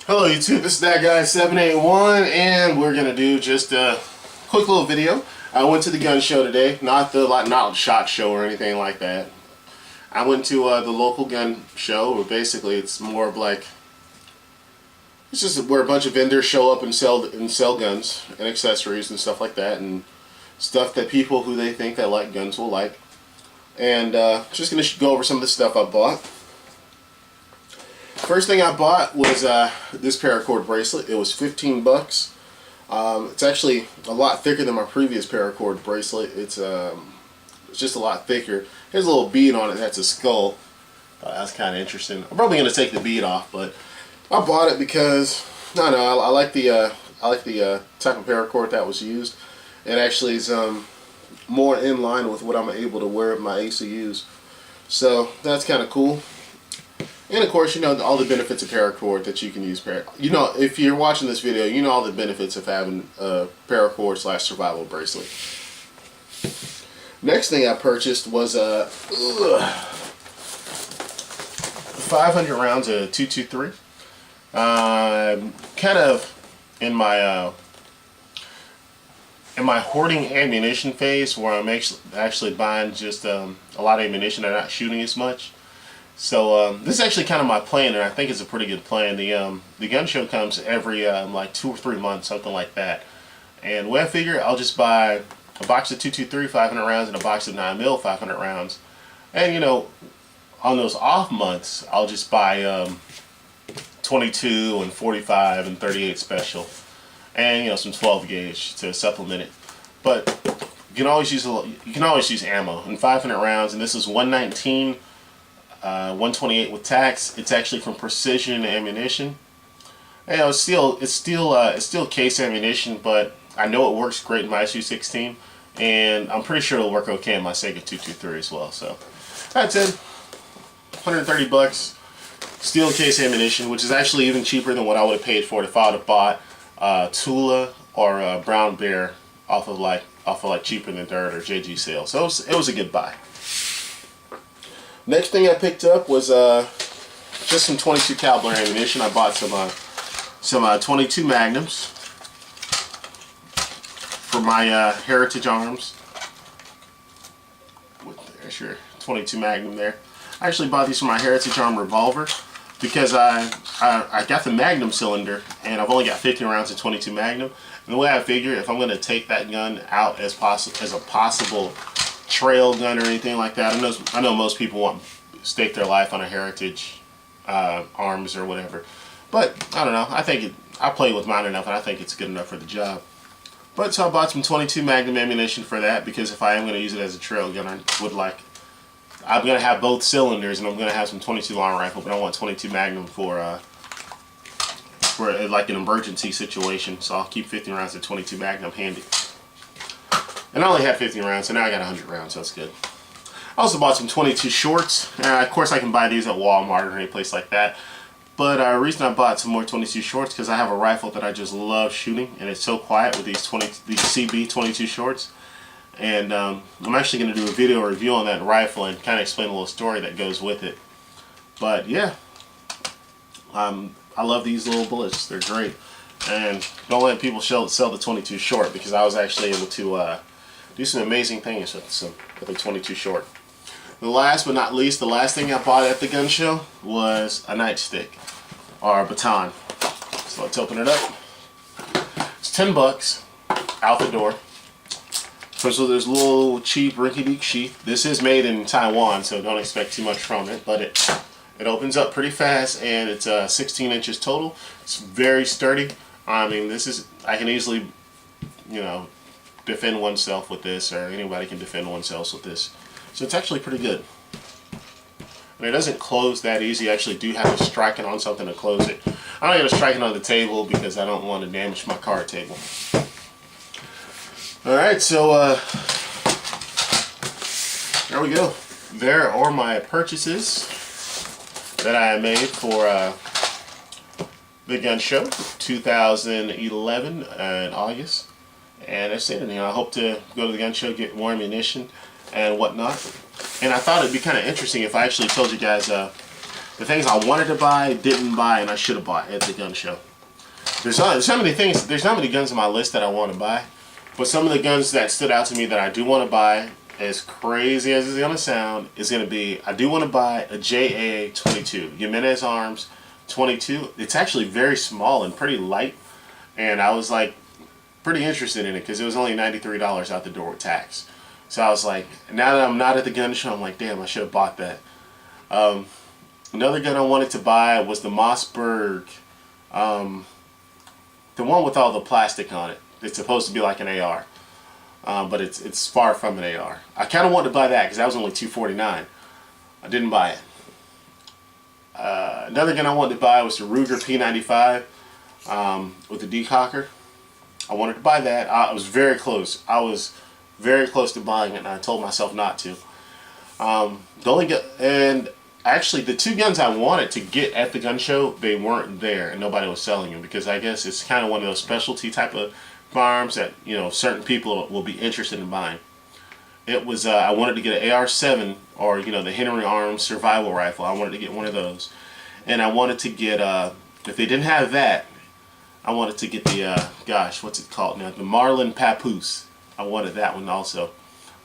Hello YouTube, this is That Guy 781 and we're gonna do just a quick little video. I went to the gun show today, not SHOT Show or anything like that. I went to the local gun show where basically it's more of like, it's just where a bunch of vendors show up and sell guns and accessories and stuff like that, and stuff that people who they think that like guns will like. And just gonna go over some of the stuff I bought. First thing I bought was this paracord bracelet. It was 15 bucks. It's actually a lot thicker than my previous paracord bracelet. It's just a lot thicker. There's a little bead on it that's a skull. That's kind of interesting. I'm probably going to take the bead off, but I bought it because I like the type of paracord that was used. It actually is more in line with what I'm able to wear at my ACUs. So that's kind of cool. And of course, you know all the benefits of paracord that you can use. You know, if you're watching this video, you know all the benefits of having a paracord / survival bracelet. Next thing I purchased was 500 rounds of .223. Kind of in my hoarding ammunition phase, where I'm actually buying just a lot of ammunition and not shooting as much. So this is actually kind of my plan, and I think it's a pretty good plan. The gun show comes every like 2 or 3 months, something like that. And when I figure, I'll just buy a box of .223 500 rounds and a box of 9mm 500 rounds. And you know, on those off months, I'll just buy 22 and 45 and 38 special, and you know, some 12 gauge to supplement it. But you can always use ammo and 500 rounds, and this is 119. 128 with tax. It's actually from Precision Ammunition. You know, it's still case ammunition, but I know it works great in my SU-16, and I'm pretty sure it'll work okay in my Saiga 223 as well. So that's it. 130 bucks. Steel case ammunition, which is actually even cheaper than what I would have paid for it if I would have bought Tula or Brown Bear off of like Cheaper Than Dirt or JG sale. So it was a good buy. Next thing I picked up was just some 22 caliber ammunition. I bought some 22 Magnums for my Heritage Arms. There's your 22 Magnum there. I actually bought these for my Heritage Arm revolver because I got the Magnum cylinder and I've only got 50 rounds of 22 Magnum. And the way I figure, if I'm going to take that gun out as a possible trail gun or anything like that, I know most people stake their life on a Heritage Arms or whatever, but I don't know. I play with mine enough, and I think it's good enough for the job. But so I bought some 22 Magnum ammunition for that, because if I am going to use it as a trail gun, I'm going to have both cylinders, and I'm going to have some 22 long rifle, but I want 22 Magnum for like an emergency situation. So I'll keep 50 rounds of 22 Magnum handy. And I only had 50 rounds, so now I got 100 rounds, so that's good. I also bought some 22 shorts. Of course, I can buy these at Walmart or any place like that. But the reason I bought some more 22 shorts, because I have a rifle that I just love shooting, and it's so quiet with these CB 22 shorts. And I'm actually going to do a video review on that rifle and kind of explain a little story that goes with it. But yeah, I love these little bullets. They're great. And don't let people sell the 22 short, because I was actually able to do some amazing things with the 22 short. The last but not least, the last thing I bought at the gun show was a nightstick, or a baton. So let's open it up. It's 10 bucks out the door. So there's a little cheap rinky-dink sheath. This is made in Taiwan, so don't expect too much from it, but it opens up pretty fast, and it's 16 inches total. It's very sturdy. I mean, I can easily, you know, defend oneself with this, or anybody can defend oneself with this. So it's actually pretty good. And it doesn't close that easy. You actually do have to strike it on something to close it. I'm not going to strike it on the table because I don't want to damage my card table. Alright, so there we go. There are my purchases that I made for the gun show 2011 in August. And that's it. I hope to go to the gun show, get more ammunition and whatnot. And I thought it'd be kind of interesting if I actually told you guys The things I wanted to buy, didn't buy, and I should have bought at the gun show. There's so many things. There's not many guns on my list that I want to buy, but some of the guns that stood out to me that I do want to buy, as crazy as it's gonna sound, is gonna be, I do want to buy a JA-22, Jimenez Arms 22. It's actually very small and pretty light, and I was like pretty interested in it because it was only $93 out the door with tax. So I was like, now that I'm not at the gun show, I'm like, damn, I should have bought that. Another gun I wanted to buy was the Mossberg, the one with all the plastic on it. It's supposed to be like an AR, but it's far from an AR. I kind of wanted to buy that because that was only $249. I didn't buy it. Another gun I wanted to buy was the Ruger P95 with the decocker. I wanted to buy that. I was very close. I was very close to buying it, and I told myself not to. The only gun, and actually the two guns I wanted to get at the gun show, they weren't there, and nobody was selling them because I guess it's kind of one of those specialty type of firearms that, you know, certain people will be interested in buying. It was I wanted to get an AR-7, or, you know, the Henry Arms survival rifle. I wanted to get one of those, and I wanted to get if they didn't have that, I wanted to get the gosh, what's it called now? The Marlin Papoose. I wanted that one also.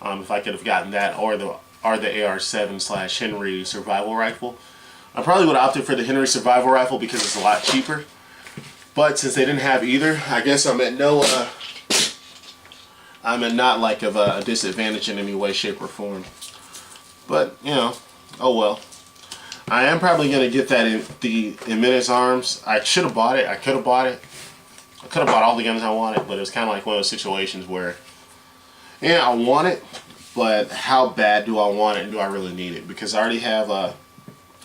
If I could have gotten that, or the AR-7 / Henry survival rifle. I probably would have opted for the Henry survival rifle because it's a lot cheaper. But since they didn't have either, I guess I'm at not like of a disadvantage in any way, shape, or form. But, you know, oh well. I am probably going to get that in the Jimenez Arms. I should have bought it. I could have bought it. I could have bought all the guns I wanted, but it was kind of like one of those situations where, yeah, I want it, but how bad do I want it, and do I really need it? Because I already have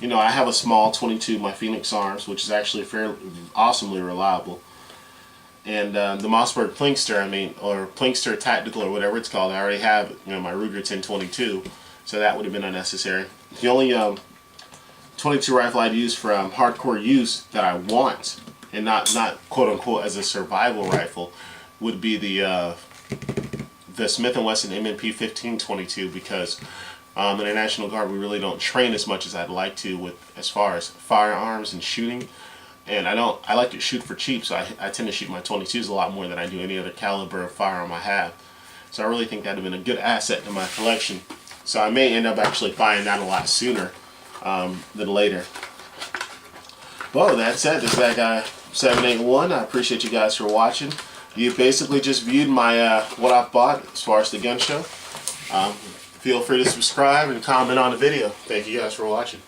you know, I have a small 22, my Phoenix Arms, which is actually fairly awesomely reliable. And the Mossberg Plinkster, or Plinkster Tactical, or whatever it's called, I already have, you know, my Ruger 1022, so that would have been unnecessary. The only 22 rifle I'd use for hardcore use that I want, and not quote unquote as a survival rifle, would be the Smith & Wesson M&P 1522, because in the National Guard we really don't train as much as I'd like to with as far as firearms and shooting, and I like to shoot for cheap, so I tend to shoot my 22s a lot more than I do any other caliber of firearm I have. So I really think that would have been a good asset to my collection. So I may end up actually buying that a lot sooner than later. Well, that's it. This is that guy 781. I appreciate you guys for watching. You basically just viewed my what I've bought as far as the gun show. Feel free to subscribe and comment on the video. Thank you guys for watching.